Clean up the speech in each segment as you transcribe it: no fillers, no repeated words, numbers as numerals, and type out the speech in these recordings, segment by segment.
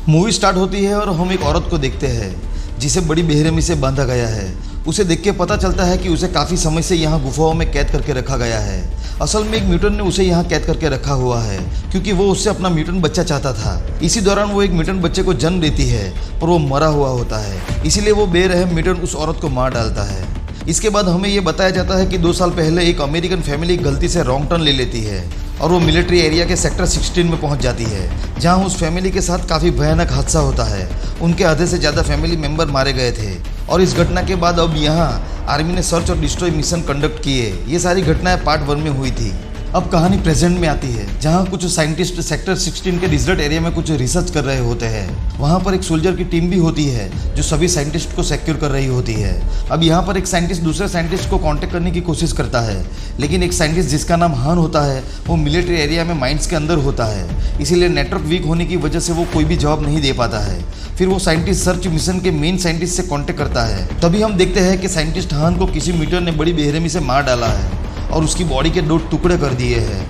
Movie start होती है और हम एक औरत को देखते हैं जिसे बड़ी बेरहमी से बांधा गया है। उसे देख के पता चलता है कि उसे काफ़ी समय से यहाँ गुफाओं में कैद करके रखा गया है। असल में एक म्यूटेंट ने उसे यहाँ कैद करके रखा हुआ है क्योंकि वो उससे अपना म्यूटेंट बच्चा चाहता था। इसी दौरान वो एक म्यूटेंट बच्चे को जन्म देती है पर वो मरा हुआ होता है, इसीलिए वो बेरहम म्यूटेंट उस औरत को मार डालता है। इसके बाद हमें ये बताया जाता है कि 2 साल पहले एक अमेरिकन फैमिली गलती से रॉन्ग टर्न ले लेती है और वो मिलिट्री एरिया के सेक्टर 16 में पहुंच जाती है, जहां उस फैमिली के साथ काफ़ी भयानक हादसा होता है। उनके आधे से ज़्यादा फैमिली मेंबर मारे गए थे और इस घटना के बाद अब यहाँ आर्मी ने सर्च और डिस्ट्रॉय मिशन कंडक्ट किए। ये सारी घटनाएं पार्ट 1 में हुई थी। अब कहानी प्रेजेंट में आती है, जहां कुछ साइंटिस्ट सेक्टर 16 के डिजर्ट एरिया में कुछ रिसर्च कर रहे होते हैं। वहां पर एक सोल्जर की टीम भी होती है जो सभी साइंटिस्ट को सिक्योर कर रही होती है। अब यहां पर एक साइंटिस्ट दूसरे साइंटिस्ट को कांटेक्ट करने की कोशिश करता है, लेकिन एक साइंटिस्ट जिसका नाम हान होता है वो मिलिट्री एरिया में माइंस के अंदर होता है, इसीलिए नेटवर्क वीक होने की वजह से वो कोई भी जवाब नहीं दे पाता है। फिर वो साइंटिस्ट सर्च मिशन के मेन साइंटिस्ट से कांटेक्ट करता है। तभी हम देखते हैं कि साइंटिस्ट हान को किसी मीटर ने बड़ी बेरहमी से मार डाला है और उसकी बॉडी के 2 टुकड़े कर दिए हैं।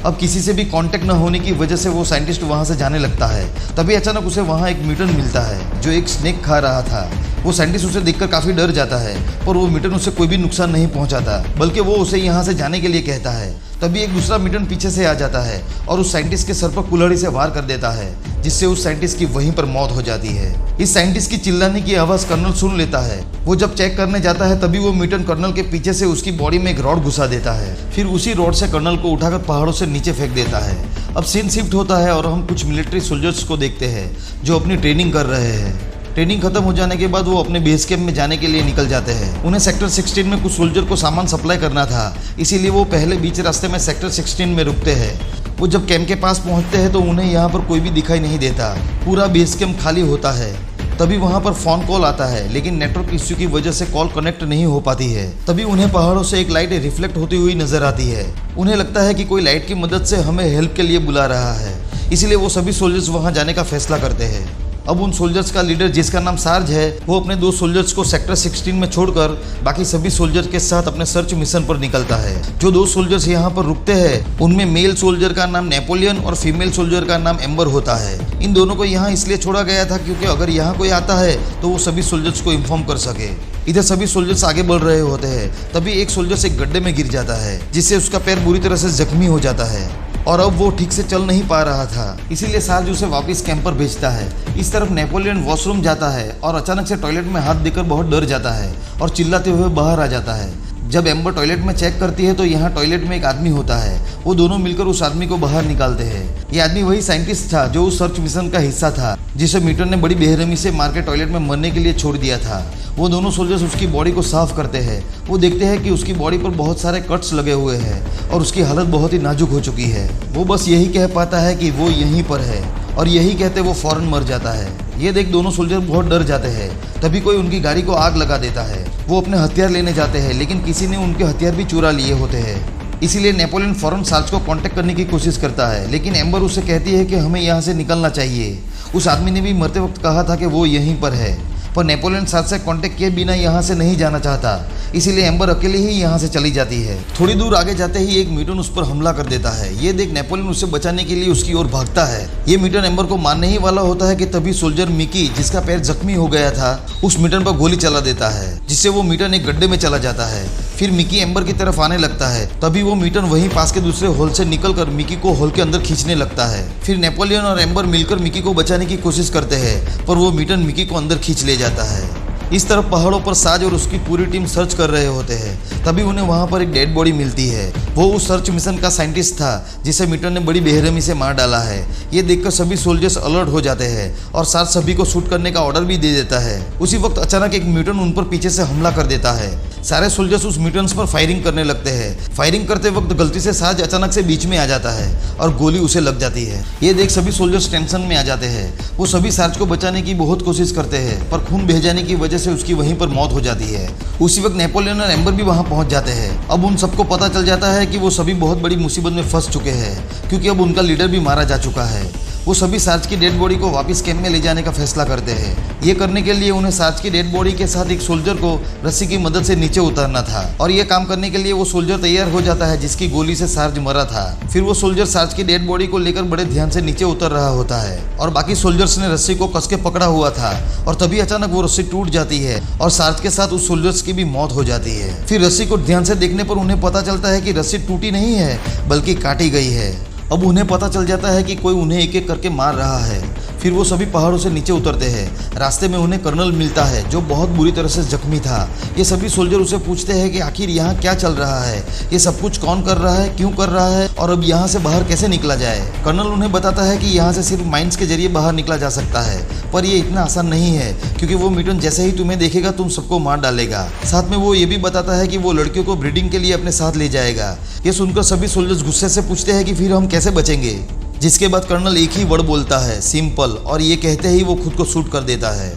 अब किसी से भी कांटेक्ट न होने की वजह से वो साइंटिस्ट वहाँ से जाने लगता है। तभी अचानक उसे वहाँ एक म्यूटेंट मिलता है जो एक स्नेक खा रहा था। वो साइंटिस्ट उसे देखकर काफ़ी डर जाता है पर वो म्यूटेंट उसे कोई भी नुकसान नहीं पहुँचाता, बल्कि वो उसे यहाँ से जाने के लिए कहता है। तभी एक दूसरा म्यूटेंट पीछे से आ जाता है और उस साइंटिस्ट के सर पर कुल्हाड़ी से वार कर देता है, जिससे उस साइंटिस्ट की वहीं पर मौत हो जाती है। इस साइंटिस्ट की चिल्लाने की आवाज़ कर्नल सुन लेता है। वो जब चेक करने जाता है तभी वो म्यूटेंट कर्नल के पीछे से उसकी बॉडी में एक रॉड घुसा देता है। फिर उसी रॉड से कर्नल को उठाकर पहाड़ों से नीचे फेंक देता है। अब सीन शिफ्ट होता है और हम कुछ मिलिट्री सोल्जर्स को देखते हैं जो अपनी ट्रेनिंग कर रहे हैं। ट्रेनिंग खत्म हो जाने के बाद वो अपने बेस कैंप में जाने के लिए निकल जाते हैं। उन्हें सेक्टर 16 में कुछ सोल्जर को सामान सप्लाई करना था, इसीलिए वो पहले बीच रास्ते में सेक्टर 16 में रुकते हैं। वो जब कैंप के पास पहुंचते हैं तो उन्हें यहाँ पर कोई भी दिखाई नहीं देता, पूरा बेस कैंप खाली होता है। तभी वहाँ पर फ़ोन कॉल आता है, लेकिन नेटवर्क इश्यू की वजह से कॉल कनेक्ट नहीं हो पाती है। तभी उन्हें पहाड़ों से एक लाइट रिफ्लेक्ट होती हुई नजर आती है। उन्हें लगता है कि कोई लाइट की मदद से हमें हेल्प के लिए बुला रहा है, इसीलिए वो सभी सोल्जर्स वहाँ जाने का फैसला करते हैं। अब उन सोल्जर्स का लीडर जिसका नाम सार्ज है वो अपने 2 सोल्जर्स को सेक्टर 16 में छोड़कर बाकी सभी सोल्जर के साथ अपने सर्च मिशन पर निकलता है। जो 2 सोल्जर्स यहाँ पर रुकते हैं उनमें मेल सोल्जर का नाम नेपोलियन और फीमेल सोल्जर का नाम एम्बर होता है। इन दोनों को यहाँ इसलिए छोड़ा गया था क्योंकि अगर यहाँ कोई आता है तो वो सभी सोल्जर्स को इन्फॉर्म कर सके। इधर सभी सोल्जर्स आगे बढ़ रहे होते हैं, तभी एक सोल्जर एक गड्ढे में गिर जाता है जिससे उसका पैर बुरी तरह से जख्मी हो जाता है और अब वो ठीक से चल नहीं पा रहा था, इसीलिए सार्ज उसे वापस कैंप पर भेजता है। इस तरफ नेपोलियन वॉशरूम जाता है और अचानक से टॉयलेट में हाथ देकर बहुत डर जाता है और चिल्लाते हुए बाहर आ जाता है। जब एम्बर टॉयलेट में चेक करती है तो यहाँ टॉयलेट में एक आदमी होता है। वो दोनों मिलकर उस आदमी को बाहर निकालते हैं। ये आदमी वही साइंटिस्ट था जो उस सर्च मिशन का हिस्सा था, जिसे म्यूटेंट ने बड़ी बेरहमी से मार के टॉयलेट में मरने के लिए छोड़ दिया था। वो दोनों सोल्जर्स उसकी बॉडी को साफ करते हैं। वो देखते हैं कि उसकी बॉडी पर बहुत सारे कट्स लगे हुए हैं और उसकी हालत बहुत ही नाजुक हो चुकी है। वो बस यही कह पाता है कि वो यहीं पर है और यही कहते वो फौरन मर जाता है। ये देख दोनों सोल्जर बहुत डर जाते हैं। तभी कोई उनकी गाड़ी को आग लगा देता है। वो अपने हथियार लेने जाते हैं, लेकिन किसी ने उनके हथियार भी चुरा लिए होते हैं। इसीलिए नेपोलियन फौरन सार्ज को कांटेक्ट करने की कोशिश करता है, लेकिन एम्बर उससे कहती है कि हमें यहाँ से निकलना चाहिए। उस आदमी ने भी मरते वक्त कहा था कि वो यहीं पर है, पर नेपोलियन सार्ज से कांटेक्ट किए बिना यहाँ से नहीं जाना चाहता, इसीलिए एम्बर अकेले ही यहाँ से चली जाती है। थोड़ी दूर आगे जाते ही एक म्यूटेंट उस पर हमला कर देता है। ये देख नेपोलियन उसे बचाने के लिए उसकी ओर भागता है। ये म्यूटेंट एम्बर को मारने ही वाला होता है कि तभी सोल्जर मिकी, जिसका पैर जख्मी हो गया था, उस म्यूटेंट पर गोली चला देता है, जिससे वो म्यूटेंट एक गड्ढे में चला जाता है। फिर मिकी एम्बर की तरफ आने लगता है। तभी वो म्यूटेंट वहीं पास के दूसरे होल से निकलकर मिकी को होल के अंदर खींचने लगता है। फिर नेपोलियन और एम्बर मिलकर मिकी को बचाने की कोशिश करते हैं, पर वो म्यूटेंट मिकी को अंदर खींच ले जाता है। इस तरफ पहाड़ों पर साज और उसकी पूरी टीम सर्च कर रहे होते हैं। तभी उन्हें वहां पर एक डेड बॉडी मिलती है। वो उस सर्च मिशन का साइंटिस्ट था जिसे म्यूटेंट ने बड़ी बेरहमी से मार डाला है। ये देखकर सभी सोल्जर्स अलर्ट हो जाते हैं और साथ सभी को शूट करने का ऑर्डर भी दे देता है। उसी वक्त अचानक एक म्यूटेंट उन पर पीछे से हमला कर देता है। सारे सोल्जर्स उस म्यूटेंट्स पर फायरिंग करने लगते हैं। फायरिंग करते वक्त गलती से साज अचानक से बीच में आ जाता है और गोली उसे लग जाती है। ये देख सभी सोल्जर्स टेंशन में आ जाते हैं। वो सभी साज को बचाने की बहुत कोशिश करते हैं, पर खून बह जाने की वजह से उसकी वहीं पर मौत हो जाती है। उसी वक्त नेपोलियन और एम्बर भी वहां पहुंच जाते हैं। अब उन सबको पता चल जाता है कि वो सभी बहुत बड़ी मुसीबत में फंस चुके हैं, क्योंकि अब उनका लीडर भी मारा जा चुका है। वो सभी सार्ज की डेड बॉडी को वापस कैंप में ले जाने का फैसला करते हैं। ये करने के लिए उन्हें सार्ज की डेड बॉडी के साथ एक सोल्जर को रस्सी की मदद से नीचे उतारना था और ये काम करने के लिए वो सोल्जर तैयार हो जाता है जिसकी गोली से सार्ज मरा था। फिर वो सोल्जर सार्ज की डेड बॉडी को लेकर बड़े ध्यान से नीचे उतर रहा होता है और बाकी सोल्जर्स ने रस्सी को कस के पकड़ा हुआ था और तभी अचानक वो रस्सी टूट जाती है और सार्ज के साथ उस सोल्जर्स की भी मौत हो जाती है। फिर रस्सी को ध्यान से देखने पर उन्हें पता चलता है कि रस्सी टूटी नहीं है बल्कि काटी गई है। अब उन्हें पता चल जाता है कि कोई उन्हें एक एक करके मार रहा है। फिर वो सभी पहाड़ों से नीचे उतरते हैं। रास्ते में उन्हें कर्नल मिलता है जो बहुत बुरी तरह से जख्मी था। ये सभी सोल्जर उसे पूछते हैं कि आखिर यहाँ क्या चल रहा है, ये सब कुछ कौन कर रहा है, क्यों कर रहा है और अब यहाँ से बाहर कैसे निकला जाए। कर्नल उन्हें बताता है कि यहाँ से सिर्फ माइंस के जरिए बाहर निकला जा सकता है, पर ये इतना आसान नहीं है क्योंकि वो म्यूटेंट जैसे ही तुम्हें देखेगा तुम सबको मार डालेगा। साथ में वो ये भी बताता है कि वो लड़कियों को ब्रीडिंग के लिए अपने साथ ले जाएगा। ये सुनकर सभी सोल्जर्स गुस्से से पूछते हैं कि फिर हम कैसे बचेंगे। जिसके बाद कर्नल एक ही वर्ड बोलता है, सिंपल, और ये कहते ही वो खुद को शूट कर देता है।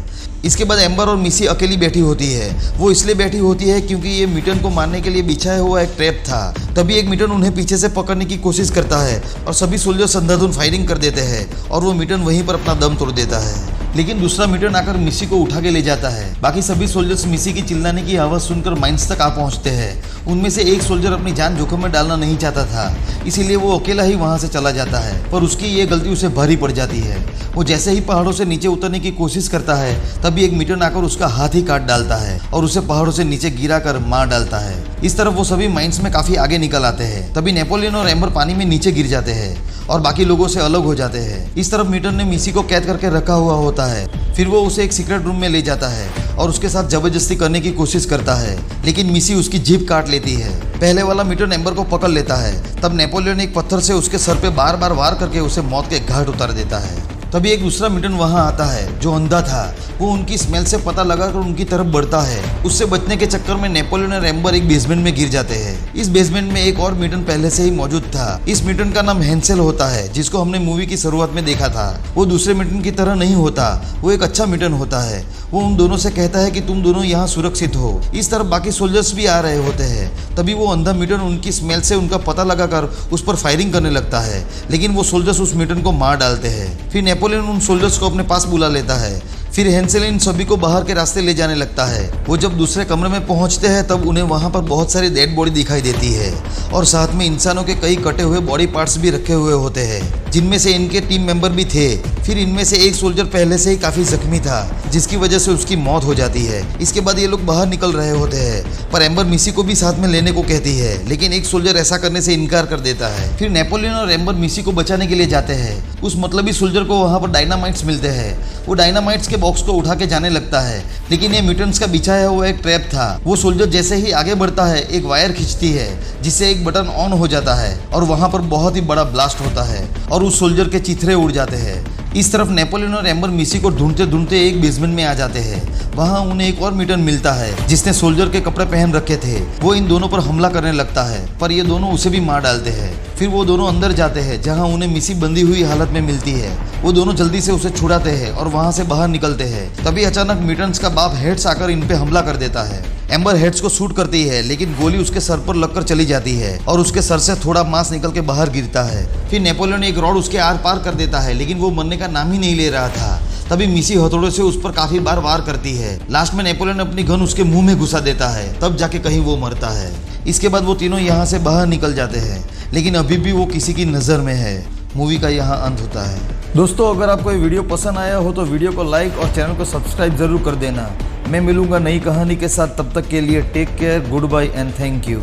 इसके बाद एम्बर और मिसी अकेली बैठी होती है। वो इसलिए बैठी होती है क्योंकि ये म्यूटेंट को मारने के लिए बिछाया हुआ एक ट्रैप था। तभी एक म्यूटेंट उन्हें पीछे से पकड़ने की कोशिश करता है और सभी सोल्जर्स अंधाधुंध फायरिंग कर देते हैं और वो म्यूटेंट वहीं पर अपना दम तोड़ देता है। लेकिन दूसरा म्यूटेंट आकर मिसी को उठा के ले जाता है। बाकी सभी सोल्जर्स मिसी की चिल्लाने की आवाज़ सुनकर माइंस तक आ पहुंचते हैं। उनमें से एक सोल्जर अपनी जान जोखिम में डालना नहीं चाहता था, इसीलिए वो अकेला ही वहां से चला जाता है, पर उसकी ये गलती उसे भारी पड़ जाती है। वो जैसे ही पहाड़ों से नीचे उतरने की कोशिश करता है तभी एक म्यूटेंट आकर उसका हाथ ही काट डालता है और उसे पहाड़ों से नीचे गिरा कर मार डालता है। इस तरफ वो सभी माइंस में काफी आगे निकल आते हैं। तभी नेपोलियन और एम्बर पानी में नीचे गिर जाते हैं और बाकी लोगों से अलग हो जाते हैं। इस तरफ म्यूटेंट ने मिसी को कैद करके रखा हुआ होता है। फिर वो उसे एक सीक्रेट रूम में ले जाता है और उसके साथ जबरदस्ती करने की कोशिश करता है, लेकिन मिसी उसकी जीभ काट लेती है। पहले वाला म्यूटेंट एम्बर को पकड़ लेता है। तब नेपोलियन एक पत्थर से उसके सर पे बार बार वार करके उसे मौत के घाट उतार देता है। तभी एक दूसरा म्यूटेंट वहां आता है जो अंधा था। वो उनकी स्मेल से पता लगाकर उनकी तरफ बढ़ता है। उससे बचने के चक्कर में नेपोलियन और एम्बर एक बेसमेंट में गिर जाते हैं। इस बेसमेंट में एक और म्यूटेंट पहले से ही मौजूद था। इस म्यूटेंट का नाम हैंसेल होता है, जिसको हमने मूवी की शुरुआत में देखा था। वो दूसरे म्यूटेंट की तरह नहीं होता, वो एक अच्छा म्यूटेंट होता है। वो उन दोनों से कहता है कि तुम दोनों यहाँ सुरक्षित हो। इस तरफ बाकी सोल्जर्स भी आ रहे होते हैं। तभी वो अंधा म्यूटेंट उनकी स्मेल से उनका पता लगाकर उस पर फायरिंग करने लगता है, लेकिन वो सोल्जर्स उस म्यूटेंट को मार डालते हैं। फिर नेपोलियन उन सोल्जर्स को अपने पास बुला लेता है। फिर हैंसेल इन सभी को बाहर के रास्ते ले जाने लगता है। वो जब दूसरे कमरे में पहुंचते हैं तब उन्हें वहां पर बहुत सारी डेड बॉडी दिखाई देती है और साथ में इंसानों के कई कटे हुए बॉडी पार्ट्स भी रखे हुए होते हैं, जिनमें से इनके टीम मेंबर भी थे। फिर इनमें से एक सोल्जर पहले से ही काफी जख्मी था, जिसकी वजह से उसकी मौत हो जाती है। इसके बाद ये लोग बाहर निकल रहे होते हैं, पर एम्बर मिसी को भी साथ में लेने को कहती है, लेकिन एक सोल्जर ऐसा करने से इनकार कर देता है। फिर नेपोलियन और एम्बर मिसी को बचाने के लिए जाते हैं। उस मतलबी सोल्जर को वहां पर डायनामाइट्स मिलते हैं। वो डायनामाइट्स के बॉक्स को उठा के जाने लगता है, लेकिन ये म्यूटेंट्स का बिछाया हुआ एक ट्रैप था। वो सोल्जर जैसे ही आगे बढ़ता है एक वायर खींचती है, जिससे एक बटन ऑन हो जाता है और वहां पर बहुत ही बड़ा ब्लास्ट होता है और उस सोल्जर के चिथड़े उड़ जाते हैं। इस तरफ नेपोलियन और एम्बर मिसी को ढूंढते ढूंढते एक बेसमेंट में आ जाते हैं। वहां उन्हें एक और म्यूटेंट मिलता है जिसने सोल्जर के कपड़े पहन रखे थे। वो इन दोनों पर हमला करने लगता है, पर ये दोनों उसे भी मार डालते हैं। फिर वो दोनों अंदर जाते हैं जहां उन्हें मिसी बंधी हुई हालत में मिलती है। वो दोनों जल्दी से उसे छुड़ाते हैं और वहां से बाहर निकलते हैं। तभी अचानक म्यूटेंट्स का बाप हेड्स आकर इन पे हमला कर देता है। एम्बर हेड्स को शूट करती है, लेकिन गोली उसके सर पर लगकर चली जाती है और उसके सर से थोड़ा मांस निकल के बाहर गिरता है। फिर नेपोलियन एक रॉड उसके आर पार कर देता है, लेकिन वो मरने का नाम ही नहीं ले रहा था। तभी मिसी हथौड़े से उस पर काफी बार वार करती है। लास्ट में नेपोलियन अपनी गन उसके मुंह में घुसा देता है, तब जाके कहीं वो मरता है। इसके बाद वो तीनों यहाँ से बाहर निकल जाते हैं, लेकिन अभी भी वो किसी की नज़र में है। मूवी का यहाँ अंत होता है। दोस्तों, अगर आपको ये वीडियो पसंद आया हो तो वीडियो को लाइक और चैनल को सब्सक्राइब जरूर कर देना। मैं मिलूंगा नई कहानी के साथ, तब तक के लिए take care, goodbye and thank you.